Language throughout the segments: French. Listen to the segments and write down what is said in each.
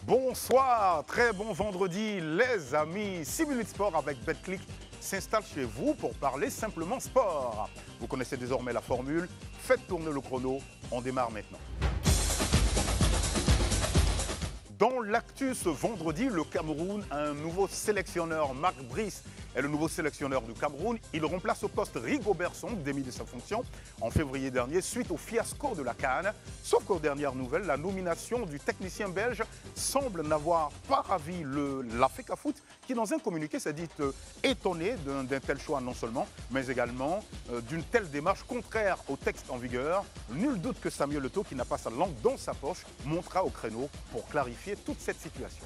Bonsoir, très bon vendredi les amis. 6 minutes sport avec Betclic s'installe chez vous pour parler simplement sport. Vous connaissez désormais la formule, faites tourner le chrono, on démarre maintenant. Dans l'actu ce vendredi, le Cameroun a un nouveau sélectionneur. Marc Brice est le nouveau sélectionneur du Cameroun. Il remplace au poste Rigobert Song, démis de sa fonction en février dernier suite au fiasco de la CAN. Sauf qu'aux dernières nouvelles, la nomination du technicien belge semble n'avoir pas ravi la FECAFOOT qui, dans un communiqué, s'est dit étonné d'un tel choix non seulement, mais également d'une telle démarche contraire au texte en vigueur. Nul doute que Samuel Eto'o, qui n'a pas sa langue dans sa poche, montera au créneau pour clarifier toute cette situation.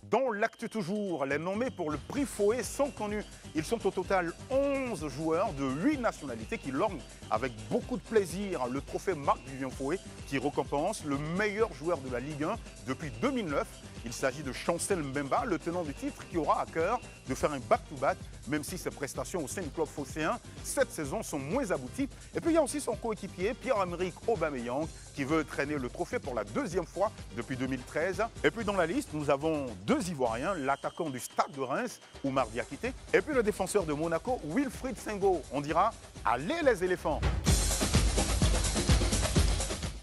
Dans l'actu toujours, les nommés pour le prix Foé sont connus. Ils sont au total 11 joueurs de 8 nationalités qui lorgnent avec beaucoup de plaisir le trophée Marc-Vivien Foé qui récompense le meilleur joueur de la Ligue 1 depuis 2009. Il s'agit de Chancel Mbemba, le tenant du titre, qui aura à cœur de faire un back-to-back, même si ses prestations au sein du club phocéen cette saison sont moins abouties. Et puis il y a aussi son coéquipier Pierre-Emerick Aubameyang qui veut traîner le trophée pour la deuxième fois depuis 2013. Et puis dans la liste, nous avons deux Ivoiriens, l'attaquant du Stade de Reims, Oumar Diakité, et puis le défenseur de Monaco, Wilfried Sengo. On dira « Allez les éléphants !»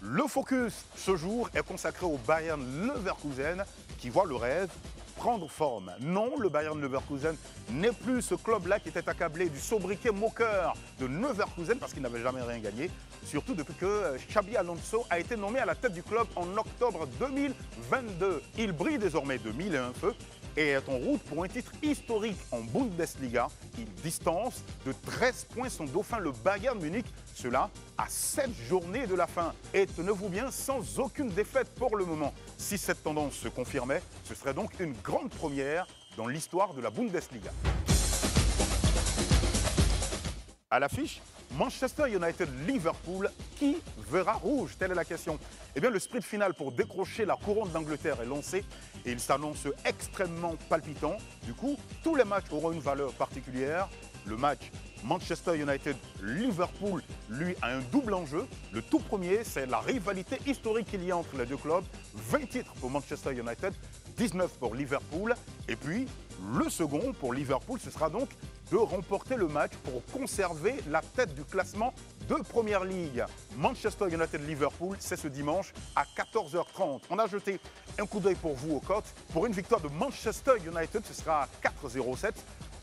Le focus ce jour est consacré au Bayern Leverkusen qui voit le rêve prendre forme. Non, le Bayern Leverkusen n'est plus ce club-là qui était accablé du sobriquet moqueur de Leverkusen parce qu'il n'avait jamais rien gagné, surtout depuis que Xabi Alonso a été nommé à la tête du club en octobre 2022. Il brille désormais de mille et un feux et est en route pour un titre historique en Bundesliga. Il distance de 13 points son dauphin, le Bayern Munich, cela à 7 journées de la fin. Et tenez-vous bien, sans aucune défaite pour le moment. Si cette tendance se confirmait, ce serait donc une grande première dans l'histoire de la Bundesliga. À l'affiche, Manchester United-Liverpool, qui verra rouge? Telle est la question. Eh bien, le sprint final pour décrocher la couronne d'Angleterre est lancé et il s'annonce extrêmement palpitant. Du coup, tous les matchs auront une valeur particulière. Le match Manchester United-Liverpool, lui, a un double enjeu. Le tout premier, c'est la rivalité historique qu'il y a entre les deux clubs. 20 titres pour Manchester United, 19 pour Liverpool. Et puis, le second pour Liverpool, ce sera donc de remporter le match pour conserver la tête du classement de Première Ligue. Manchester United-Liverpool, c'est ce dimanche à 14h30. On a jeté un coup d'œil pour vous aux cotes. Pour une victoire de Manchester United, ce sera 4,07.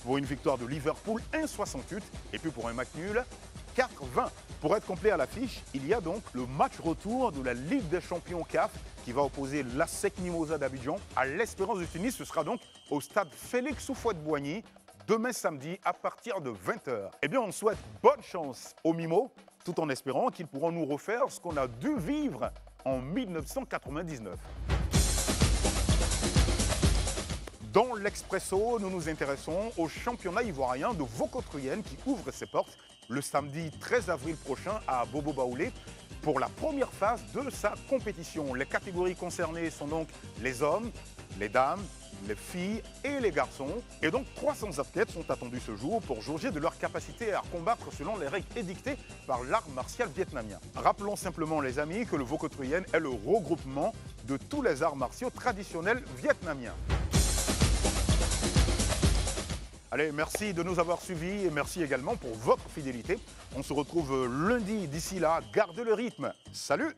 Pour une victoire de Liverpool, 1,68. Et puis pour un match nul, 4,20. Pour être complet à l'affiche, il y a donc le match retour de la Ligue des Champions CAF qui va opposer l'ASEC Mimosa d'Abidjan à l'Espérance de Tunis. Ce sera donc au stade Félix Houphouët-Boigny, demain samedi à partir de 20h. Eh bien, on souhaite bonne chance aux Mimos, tout en espérant qu'ils pourront nous refaire ce qu'on a dû vivre en 1999. Dans l'Expresso, nous nous intéressons au championnat ivoirien de Vaucotruyenne qui ouvre ses portes le samedi 13 avril prochain à Bobo Baoulé pour la première phase de sa compétition. Les catégories concernées sont donc les hommes, les dames, les filles et les garçons. Et donc 300 athlètes sont attendus ce jour pour jauger de leur capacité à combattre selon les règles édictées par l'art martial vietnamien. Rappelons simplement les amis que le Vaucotruyenne est le regroupement de tous les arts martiaux traditionnels vietnamiens. Allez, merci de nous avoir suivis et merci également pour votre fidélité. On se retrouve lundi. D'ici là, gardez le rythme. Salut!